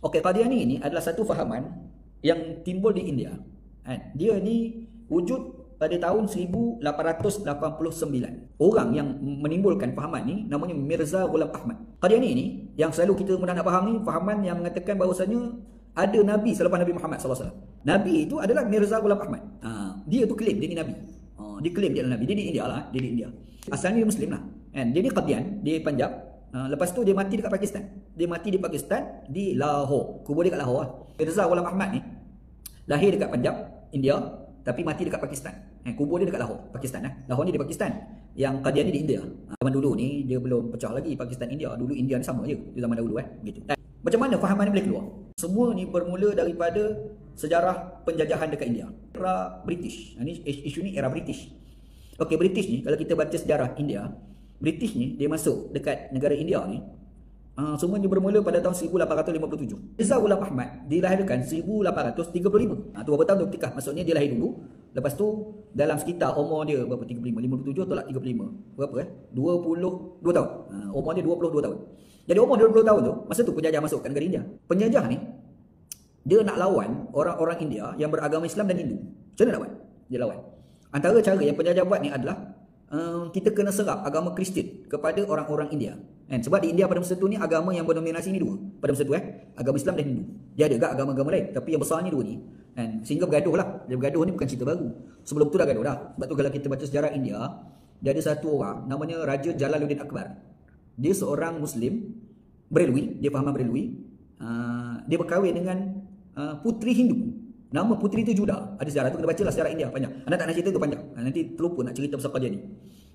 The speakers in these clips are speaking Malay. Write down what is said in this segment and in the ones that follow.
Okey, Qadiani ini adalah satu fahaman yang timbul di India. Dia ni wujud pada tahun 1889. Orang yang menimbulkan fahaman ni namanya Mirza Ghulam Ahmad. Qadiani ni yang selalu kita mudah nak faham ni, fahaman yang mengatakan bahawasanya ada Nabi selepas Nabi Muhammad SAW. Nabi itu adalah Mirza Ghulam Ahmad. Dia tu claim dia ni Nabi. Dia claim dia adalah Nabi. Dia di India lah. Dia di India. Asalnya dia Muslim lah. Dia ni Qadian. Dia Punjab. Lepas tu dia mati dekat Pakistan. Dia mati di Pakistan, di Lahore. Kubur dia kat Lahore lah. Mirza Ghulam Ahmad ni lahir dekat Punjab, India, tapi mati dekat Pakistan. Kubur dia dekat Lahore, Pakistan. Lahore ni di Pakistan. Yang Qadian ni di India. Zaman dulu ni dia belum pecah lagi Pakistan India. Dulu India ni sama je di zaman dahulu gitu. Macam mana fahaman ni boleh keluar? Semua ni bermula daripada sejarah penjajahan dekat India. Era British. Isu ni era British. Okey, British ni kalau kita baca sejarah India, British ni dia masuk dekat negara India ni semuanya bermula pada tahun 1857. Mirza Ghulam Ahmad dilahirkan 1835. Tu berapa tahun tu ketika maksudnya dia lahir dulu. Lepas tu dalam sekitar umur dia berapa, 35, 57 tolak 35. Berapa 22 tahun. Umur dia 22 tahun. Jadi umur 20 tahun tu, masa tu penjajah masuk ke negara India. Penjajah ni dia nak lawan orang-orang India yang beragama Islam dan Hindu. Macam mana nak buat? Dia lawan. Antara cara yang penjajah buat ni adalah kita kena serap agama Kristian kepada orang-orang India. Sebab di India pada masa tu ni agama yang berdominasi ni dua. Pada masa tu agama Islam dan Hindu. Dia ada agak agama-agama lain, tapi yang besar ni dua ni. Sehingga bergaduh lah. Dia bergaduh ni bukan cerita baru. Sebelum tu dah gaduh dah. Sebab tu kalau kita baca sejarah India, dia ada satu orang namanya Raja Jalaluddin Akbar. Dia seorang Muslim Berelui, dia fahaman Berelui. Dia berkahwin dengan puteri Hindu. Nama puteri itu Juda. Ada sejarah tu, kena baca lah sejarah India panjang. Anak tak nak cerita tu panjang. Nanti terlupa nak cerita pasal Qadiani.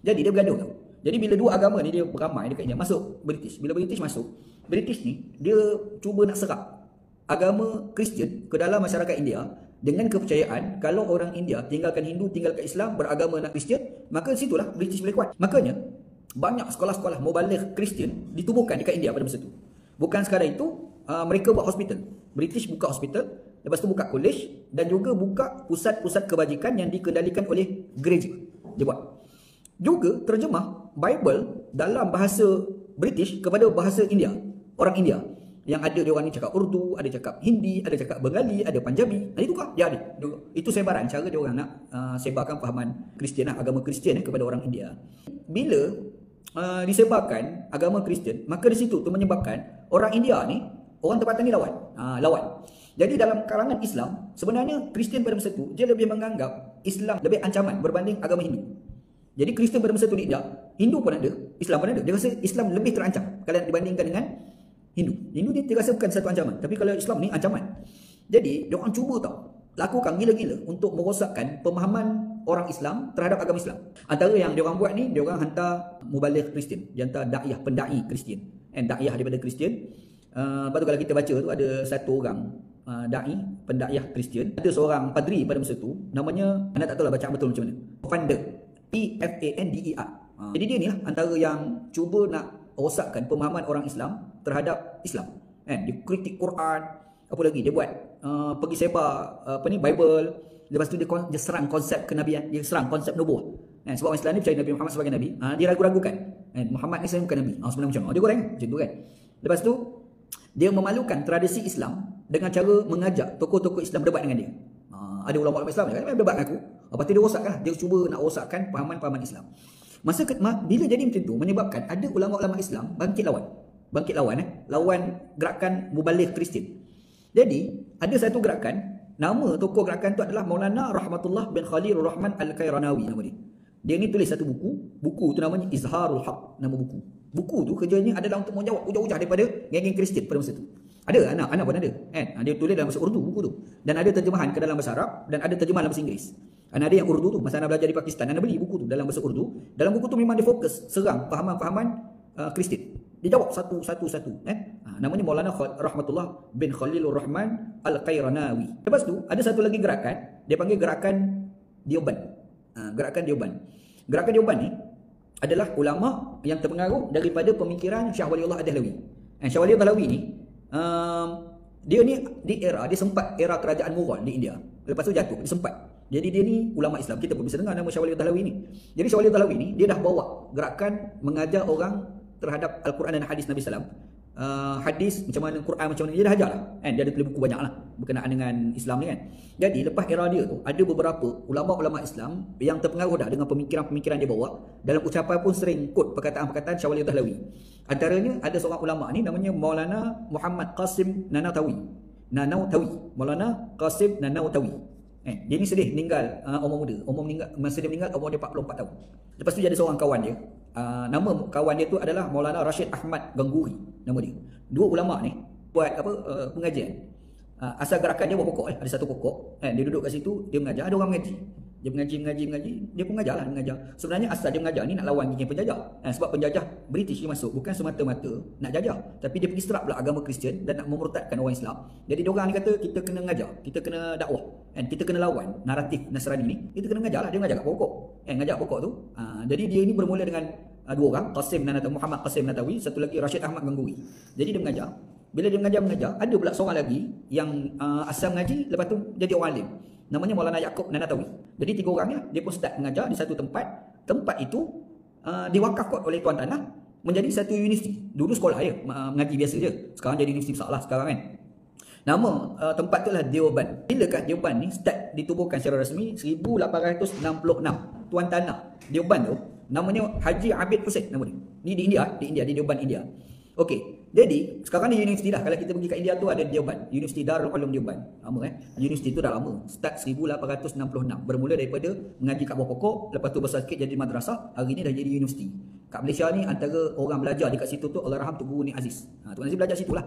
Jadi dia bergaduh tau. Jadi bila dua agama ni dia beramai dekat India, masuk British. Bila British masuk, British ni dia cuba nak serap agama Kristian ke dalam masyarakat India dengan kepercayaan kalau orang India tinggalkan Hindu, tinggalkan Islam, beragama nak Kristian, maka situlah British boleh kuat. Makanya banyak sekolah-sekolah mubaligh Kristian ditubuhkan dekat India pada masa itu. Bukan sekadar itu, mereka buat hospital. British buka hospital, lepas tu buka college dan juga buka pusat-pusat kebajikan yang dikendalikan oleh gereja. Dia buat. Juga terjemah Bible dalam bahasa British kepada bahasa India, orang India. Yang ada dia orang ni cakap Urdu, ada cakap Hindi, ada cakap Bengali, ada Punjabi. Itu kan dia ada. Itu sebaran cara dia orang nak sebarkan fahaman Kristian, agama Kristian kepada orang India. Bila disebarkan agama Kristian, maka di situ tu menyebabkan orang India ni, orang tempatan ni lawan. Jadi dalam kalangan Islam, sebenarnya Kristian pada masa tu dia lebih menganggap Islam lebih ancaman berbanding agama Hindu. Jadi Kristian pada masa tu tidak, Hindu pun ada, Islam pun ada. Dia rasa Islam lebih terancam kalau dibandingkan dengan Hindu. Hindu dia rasa bukan satu ancaman, tapi kalau Islam ni ancaman. Jadi dia orang cuba lakukan gila-gila untuk merosakkan pemahaman orang Islam terhadap agama Islam. Antara yang dia orang buat ni, dia orang hantar mubaligh Kristian, dia hantar daiyah, pendai Kristian. Daiyah daripada Kristian. Lepas tu kalau kita baca tu ada satu orang dai, pendaiyah Kristian. Ada seorang padri pada masa tu, namanya, anda tak tahu lah bacaan betul macam mana. Pander. P-F-A-N-D-E-R. Jadi dia ni lah antara yang cuba nak rosakkan pemahaman orang Islam terhadap Islam. Dia kritik Quran, apa lagi dia buat, pergi sebar Bible. Lepas tu dia serang konsep kenabian, dia serang konsep nubuah. Sebab orang Islam ni percaya Nabi Muhammad sebagai Nabi, dia ragu-ragukan Muhammad ni sebenarnya bukan Nabi. Sebenarnya macam dia goreng macam tu kan. Lepas tu dia memalukan tradisi Islam dengan cara mengajak tokoh-tokoh Islam berdebat dengan dia. Ada ulama-ulama Islam kan berdebat dengan aku. Lepas tu dia rosakkan, dia cuba nak rosakkan pahaman-pahaman Islam. Bila jadi macam tu, menyebabkan ada ulama-ulama Islam bangkit lawan gerakan mubaligh Kristian. Jadi ada satu gerakan, nama tokoh gerakan tu adalah Maulana Rahmatullah bin Khalilur Rahman Al-Kairanawi nama dia. Dia ni tulis satu buku tu namanya Izharul Haq, nama buku. Buku tu kerjanya adalah untuk menjawab hujah-hujah daripada geng-geng Kristian pada masa tu. Ada anak pun ada. Dia tulis dalam bahasa Urdu buku tu. Dan ada terjemahan ke dalam bahasa Arab dan ada terjemahan dalam bahasa Inggeris. Ada yang Urdu tu, masa anda belajar di Pakistan, anda beli buku tu dalam bahasa Urdu. Dalam buku tu memang dia fokus serang fahaman-fahaman Kristian. Dia jawab satu-satu. Namanya Maulana Rahmatullah bin Khalilur Rahman Al-Kairanawi. Lepas tu ada satu lagi gerakan, dia panggil gerakan Deoban. Gerakan Deoban. Gerakan Deoban ni adalah ulama yang terpengaruh daripada pemikiran Syah Waliullah Ad-Dahlawi. Syah Waliullah Ad-Dahlawi ni dia ni dia sempat era kerajaan Mughal di India. Lepas tu jatuh, dia sempat. Jadi dia ni ulama Islam. Kita pun bisa dengar nama Syah Waliullah Ad-Dahlawi ni. Jadi Syah Waliullah Ad-Dahlawi ni dia dah bawa gerakan mengajar orang terhadap Al-Quran dan hadis Nabi sallam hadis, macam mana Quran, macam mana dia dah ajar lah kan. Dia ada tulis buku banyak lah berkenaan dengan Islam ni kan. Jadi lepas era dia tu ada beberapa ulama-ulama Islam yang terpengaruh dah dengan pemikiran-pemikiran dia bawa. Dalam ucapan pun sering quote perkataan-perkataan Syawali Dahlawi. Antaranya ada seorang ulama ni namanya Maulana Muhammad Qasim Nanautawi. Maulana Qasim Nanautawi. Dia ni sedih meninggal umur muda. Masa dia meninggal umur dia 44 tahun. Lepas tu dia ada seorang kawan dia. Nama kawan dia tu adalah Maulana Rashid Ahmad Gangouri, nama dia. Dua ulama ni buat pengajian. Asal gerakan dia buat pokok ada satu pokok. Dia duduk kat situ, dia mengajar, ada orang mengaji. Dia mengaji. Dia pun mengajar lah, mengajar. Sebenarnya asal dia mengajar ni nak lawan geng penjajah. Sebab penjajah British dia masuk bukan semata-mata nak jajah, tapi dia pergi serap pula agama Kristian dan nak memurtadkan orang Islam. Jadi dia orang ni kata kita kena mengajar, kita kena dakwah, kita kena lawan naratif Nasrani ni. Kita kena mengajar lah. Dia mengajar kat pokok. Ngajak pokok tu. Jadi dia ni bermula dengan dua orang, Muhammad Qasim Nanautawi, satu lagi Rashid Ahmad Gangouri. Jadi dia mengajar. Bila dia mengajar, ada pula seorang lagi yang asal mengaji, lepas tu jadi orang alim. Namanya Maulana Yaqub Nanautawi. Jadi tiga orang dia pun start mengajar di satu tempat. Tempat itu diwakafkan oleh tuan tanah menjadi satu universiti. Dulu sekolah je, mengaji biasa je. Sekarang jadi universiti besar lah sekarang kan. Nama tempat tu lah Deoban. Bilakah Deoban ni start ditubuhkan secara rasmi? 1866. Tuan tanah Deoban tu namanya Haji Abid Hussein nama dia. Ni di India, di Deoban, India. Okey. Jadi sekarang ni universiti dah. Kalau kita pergi kat India tu ada Deoban, Universiti Darul Ulum Deoban. Lama Universiti tu dah lama. Start 1866. Bermula daripada mengaji kat bawah pokok, lepas tu besar sikit jadi madrasah, hari ni dah jadi universiti. Kat Malaysia ni antara orang belajar dekat situ tu Allahyarham Tuan Guru Ni Aziz. Tuan Aziz belajar situlah.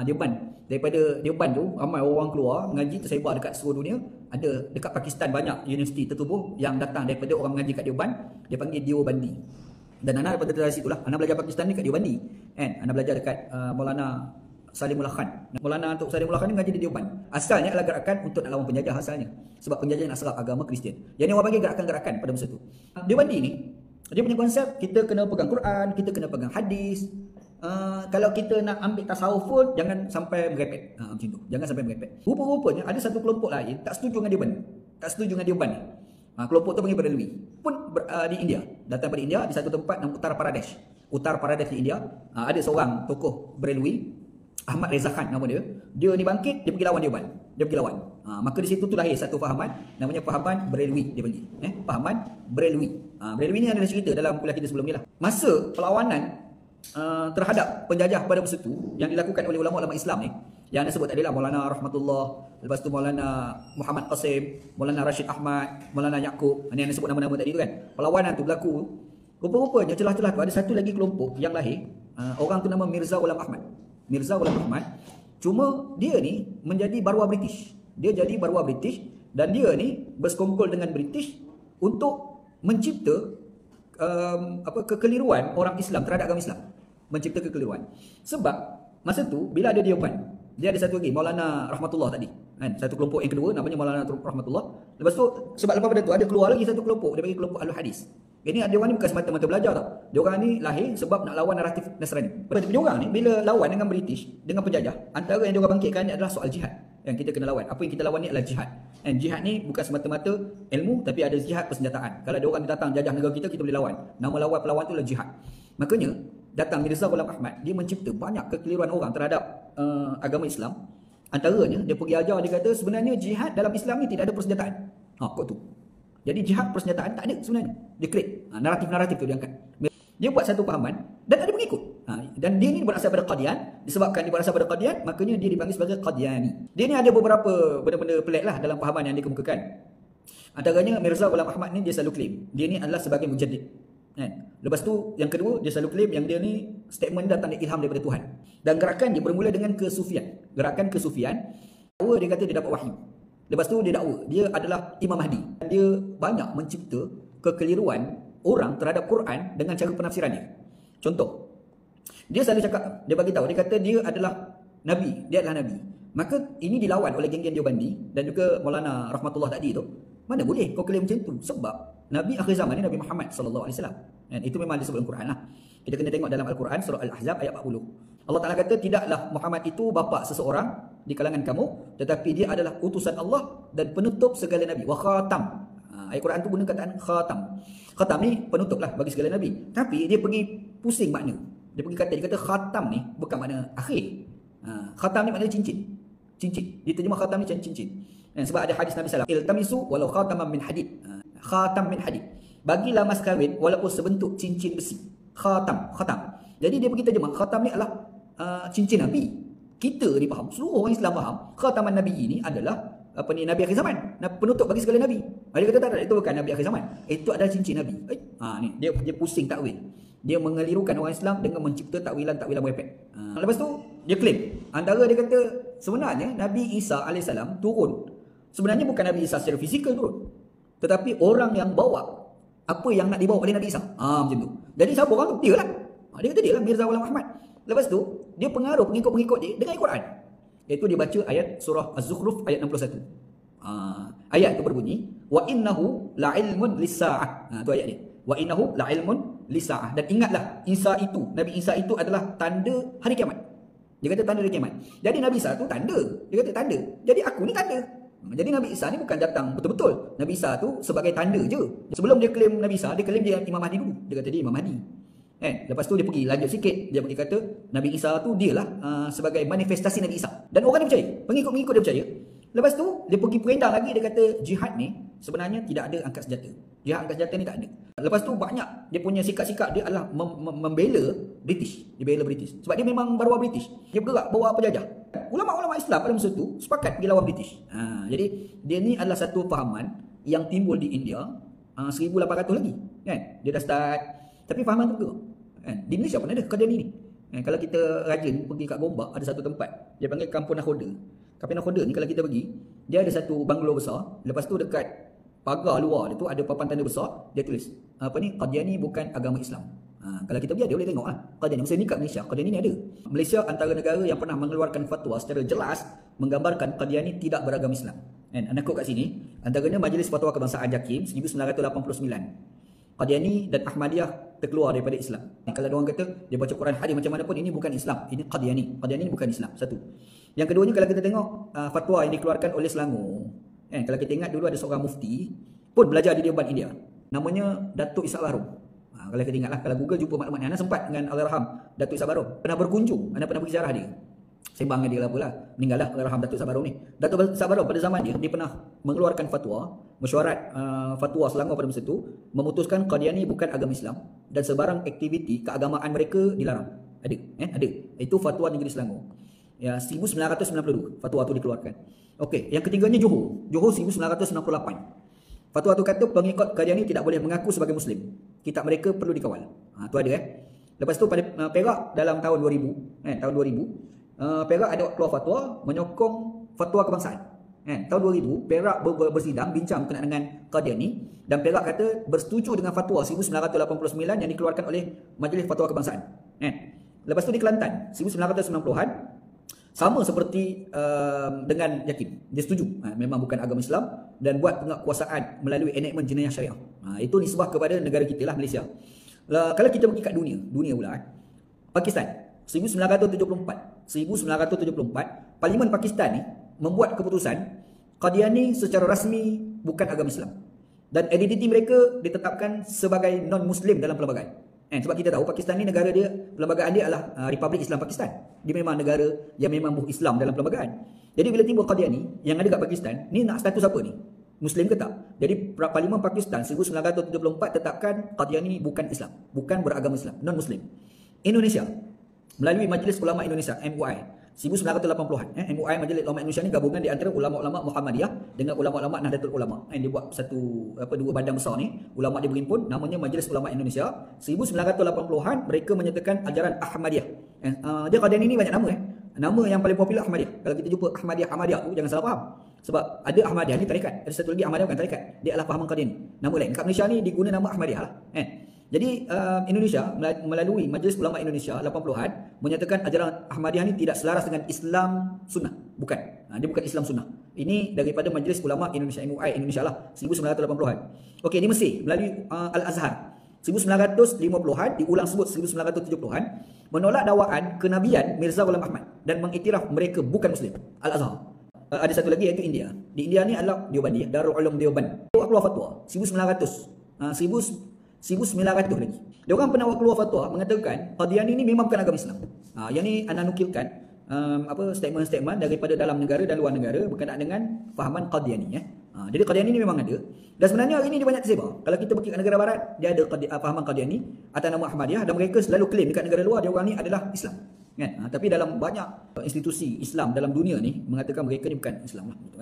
Deoban. Daripada Deoban tu ramai orang keluar mengaji tersebar dekat seluruh dunia. Ada dekat Pakistan banyak universiti tertubuh yang datang daripada orang mengaji kat Deoban, dia panggil Deobandi. Dan Ana daripada dari situlah. Ana belajar Pakistan ni kat Deobandi. Ana belajar dekat Maulana Salimullah Khan. Maulana Tok Salimullah Khan ni mengaji di Deoban. Asalnya adalah gerakan untuk nak lawan penjajah asalnya. Sebab penjajah nak serap agama Kristian. Yang ni orang panggil gerakan-gerakan pada masa tu. Deobandi ni dia punya konsep kita kena pegang Quran, kita kena pegang hadis. Kalau kita nak ambil tasawuf pun jangan sampai merepek. Macam tu. Jangan sampai merepek. Rupa-rupanya ada satu kelompok lain tak setuju dengan Deoban. Tak setuju dengan Deoban ni. Kelompok tu panggil Barelwi. Pun di India. Datang pada India di satu tempat nama Uttar Pradesh. Uttar Pradesh di India. Ada seorang tokoh Barelwi, Ahmad Reza Khan nama dia. Dia ni bangkit, dia pergi lawan Deoban. Dia pergi lawan. Maka di situ tu lahir satu fahaman namanya fahaman Barelwi dia panggil. Fahaman Barelwi. Barelwi ni ada cerita dalam kuliah kita sebelum ni lah. Masa perlawanan terhadap penjajah pada masa tu yang dilakukan oleh ulama-ulama Islam ni, yang anda sebut tadi lah Maulana Rahmatullah, lepas tu Maulana Muhammad Qasim, Maulana Rashid Ahmad, Maulana Yaqub, ni yang anda sebut nama-nama tadi tu kan. Perlawanan tu berlaku. Rupa-rupanya celah-celah tu ada satu lagi kelompok yang lahir, orang tu nama Mirza Ghulam Ahmad. Mirza Ghulam Ahmad. Cuma dia ni menjadi baruah British. Dia jadi baruah British dan dia ni bersekongkol dengan British untuk mencipta kekeliruan orang Islam terhadap agama Islam. Mencipta kekeliruan. Sebab masa tu bila ada Deoban, dia ada satu lagi Maulana Rahmatullah tadi kan, satu kelompok yang kedua namanya Maulana Rahmatullah. Lepas tu sebab lepas pada tu ada keluar lagi satu kelompok, dia bagi kelompok Ahlul Hadis. Ini dia orang ni bukan semata-mata belajar tau. Dia orang ni lahir sebab nak lawan naratif Nasrani. Dia orang ni bila lawan dengan British, dengan penjajah, antara yang dia orang bangkitkan ni adalah soal jihad. Yang kita kena lawan. Apa yang kita lawan ni adalah jihad. And jihad ni bukan semata-mata ilmu, tapi ada jihad persenjataan. Kalau ada orang datang jajah negara kita, kita boleh lawan. Nama lawan pelawan tu adalah jihad. Makanya datang Mirza Ghulam Ahmad, dia mencipta banyak kekeliruan orang terhadap agama Islam. Antaranya dia pergi ajar, dia kata sebenarnya jihad dalam Islam ni tidak ada persenjataan. Kok tu. Jadi jihad persenjataan tak ada sebenarnya. Dia create naratif-naratif tu dia angkat. Dia buat satu pahaman dan ada pengikut. Dan dia ni berasal pada Qadian. Disebabkan dia berasal pada Qadian, makanya dia dipanggil sebagai Qadiani. Dia ni ada beberapa benda-benda pelik lah dalam pahaman yang dia kemukakan. Antaranya Mirza Ghulam Ahmad ni dia selalu claim dia ni adalah sebagai mujaddid. Lepas tu yang kedua dia selalu claim yang dia ni statement datang dari ilham daripada Tuhan. Dan gerakan dia bermula dengan kesufian. Gerakan kesufian, dia kata dia dapat wahyu. Lepas tu dia dakwa dia adalah Imam Mahdi. Dia banyak mencipta kekeliruan orang terhadap Quran dengan cara penafsiran dia. Contoh, dia selalu cakap, dia bagi tahu, dia kata dia adalah Nabi, dia adalah Nabi. Maka ini dilawan oleh geng-geng Deobandi dan juga Maulana Rahmatullah tadi tu. Mana boleh kau klaim macam tu? Sebab Nabi akhir zaman ni Nabi Muhammad sallallahu alaihi wasallam. Dan itu memang disebut dalam Quran lah. Kita kena tengok dalam Al-Quran surah Al-Ahzab ayat 40. Allah Taala kata tidaklah Muhammad itu bapa seseorang di kalangan kamu, tetapi dia adalah utusan Allah dan penutup segala nabi. Wa khatam. Ayat Quran tu guna kataan khatam. Khatam ni penutup lah bagi segala nabi. Tapi dia pergi pusing makna. Dia kata khatam ni bukan makna akhir. Khatam ni maknanya cincin. Cincin. Diterjemah khatam ni cincin. Sebab ada hadis Nabi SAW, iltamisu walau khataman min hadid. Khatam min hadid. Bagilah mas kahwin walaupun sebentuk cincin besi. Khatam. Jadi dia pergi terjemah khatam ni adalah cincin Nabi. Kita ni faham, seluruh orang Islam faham, khataman Nabi ini adalah Nabi akhir zaman, penutup bagi segala Nabi. Dia kata tak, itu bukan Nabi akhir zaman, itu adalah cincin Nabi. Ni dia pusing takwil. Dia mengelirukan orang Islam dengan mencipta takwilan-takwilan merepek. Lepas tu dia claim, antara dia kata sebenarnya Nabi Isa AS turun, sebenarnya bukan Nabi Isa secara fizikal turun, tetapi orang yang bawa apa yang nak dibawa oleh Nabi Isa. Macam tu. Jadi siapa orang tu? Dia lah. Dia kata dia lah Mirza Ghulam Ahmad. Lepas tu dia pengaruh pengikut-pengikut dia dengan Al-Quran. Iaitu dia baca ayat surah Az-Zukhruf ayat 61. Ayat tu berbunyi wa innahu la'ilmun lis-sa'ah. Tu ayat dia. Wa innahu la'ilmun lis-sa'ah. Dan ingatlah Nabi Isa itu adalah tanda hari kiamat. Dia kata tanda hari kiamat. Jadi Nabi Isa tu tanda. Dia kata tanda. Jadi aku ni tanda. Jadi Nabi Isa ni bukan datang betul-betul. Nabi Isa tu sebagai tanda je. Sebelum dia claim Nabi Isa, dia claim dia Imam Mahdi dulu. Dia kata dia Imam Mahdi. Lepas tu dia pergi lanjut sikit, dia pergi kata Nabi Isa tu dia lah sebagai manifestasi Nabi Isa. Dan orang dia percaya, pengikut-pengikut dia percaya. Lepas tu dia pergi perintah lagi, dia kata jihad ni sebenarnya tidak ada angkat senjata. Jihad angkat senjata ni tak ada. Lepas tu banyak dia punya sikap-sikap dia adalah membela British. Dia bela British. Sebab dia memang baru British. Dia bergerak bawa penjajah. Ulama-ulama Islam pada masa tu sepakat pergi lawan British. Jadi dia ni adalah satu fahaman yang timbul di India 1800 lagi. Kan? Dia dah start. Tapi fahaman tu bergerak. Di Malaysia pun ada Qadiani ni. Kalau kita rajin pergi kat Gombak, ada satu tempat dia panggil Kampung Nakhoda. Kampung Nakhoda ni kalau kita pergi, dia ada satu banglo besar. Lepas tu dekat pagar luar dia tu ada papan tanda besar, dia tulis Qadiani bukan agama Islam. Kalau kita pergi dia boleh tengok lah. Qadiani masa ni kat Malaysia, Qadiani ni ada. Malaysia antara negara yang pernah mengeluarkan fatwa secara jelas menggambarkan Qadiani tidak beragama Islam. Anda kod kat sini, antaranya Majlis Fatwa Kebangsaan JAKIM 1989. Qadiani dan Ahmadiyah terkeluar daripada Islam. Kalau ada orang kata dia baca Quran hadis macam mana pun, ini bukan Islam, ini Qadiani. Qadiani ini bukan Islam. Satu. Yang keduanya, kalau kita tengok fatwa yang dikeluarkan oleh Selangor, kalau kita ingat dulu ada seorang mufti pun belajar di Dewan India, namanya Datuk Ishak Baharom. Kalau kita ingatlah, kalau Google jumpa maklumat ni, anda sempat dengan Allahyarham Datuk Ishak Baharom, pernah berkunjung, anda pernah pergi ziarah dia, sembang dia lah pula, meninggallah Allahyarham Datuk Ishak Baharom ni. Datuk Ishak Baharom pada zaman dia pernah mengeluarkan fatwa, mesyuarat fatwa Selangor pada masa itu, memutuskan Qadiani bukan agama Islam dan sebarang aktiviti keagamaan mereka dilarang. Ada. Itu fatwa negeri Selangor. 1992 fatwa tu dikeluarkan. Okey, yang ketiganya Johor 1998. Fatwa tu kata pengikut Qadiani tidak boleh mengaku sebagai Muslim. Kitab mereka perlu dikawal. Tu ada. Lepas tu pada Perak dalam tahun 2000, Perak ada keluar fatwa menyokong fatwa kebangsaan. Tahun 2000 Perak bersidang bincang berkenaan dengan Qadiani, dan Perak kata bersetuju dengan fatwa 1989 yang dikeluarkan oleh Majlis Fatwa Kebangsaan. Lepas tu di Kelantan 1990-an sama seperti dengan JAKIM, dia setuju memang bukan agama Islam dan buat penguasaan melalui enactment jenayah syariah. Itu nisbah kepada negara kita lah, Malaysia. Kalau kita pergi kat dunia pula, Pakistan 1974 Parlimen Pakistan ni membuat keputusan Qadiani secara rasmi bukan agama Islam dan identiti mereka ditetapkan sebagai non-Muslim dalam perlembagaan. Sebab kita tahu Pakistan ni negara dia, perlembagaan dia adalah Republik Islam Pakistan. Dia memang negara yang memang Islam dalam perlembagaan. Jadi bila timbul Qadiani yang ada kat Pakistan, ni nak status apa ni? Muslim ke tak? Jadi Parlimen Pakistan 1974 tetapkan Qadiani bukan Islam, bukan beragama Islam, non-Muslim. Indonesia melalui Majlis Ulama Indonesia MUI 1980-an. MUI Majlis Ulama Indonesia ni gabungan di antara ulama-ulama Muhammadiyah dengan ulama-ulama Nahdlatul Ulama. Dia buat dua badan besar ni, ulama dia berhimpun, namanya Majlis Ulama Indonesia. 1980-an mereka menyatakan ajaran Ahmadiyah. Dia Qadiani ni banyak nama Nama yang paling popular Ahmadiyah. Kalau kita jumpa Ahmadiyah tu jangan salah faham. Sebab ada Ahmadiyah ni tarikat, ada satu lagi Ahmadiyah bukan tarikat. Dia adalah fahaman Qadiani. Nama lain. Kat Malaysia ni diguna nama Ahmadiyah lah. Jadi Indonesia melalui Majlis Ulama Indonesia 80-an menyatakan ajaran Ahmadiyah ni tidak selaras dengan Islam Sunnah. Bukan. Dia bukan Islam Sunnah. Ini daripada Majlis Ulama Indonesia MUI Indonesia lah 1980-an. Okey, di Mesir melalui Al-Azhar 1950-an, diulang sebut 1970-an, menolak dakwaan kenabian Mirza Ghulam Ahmad dan mengiktiraf mereka bukan Muslim. Al-Azhar. Ada satu lagi iaitu India. Di India ni adalah Deobandi, Darul Ulum Deoband. Keluar fatwa 1900. 1900 lagi. Dia orang pernah keluar fatwa mengatakan Qadiani ni memang bukan agama Islam. Yang ni anda nukilkan statement-statement daripada dalam negara dan luar negara berkenaan dengan fahaman Qadiani ya. Jadi Qadiani ni memang ada. Dan sebenarnya hari ni dia banyak tersebar. Kalau kita pergi ke negara barat, dia ada fahaman Qadiani atas nama Ahmadiyah dan mereka selalu klaim dekat negara luar dia orang ni adalah Islam. Kan? Tapi dalam banyak institusi Islam dalam dunia ni mengatakan mereka ni bukan Islam lah gitu,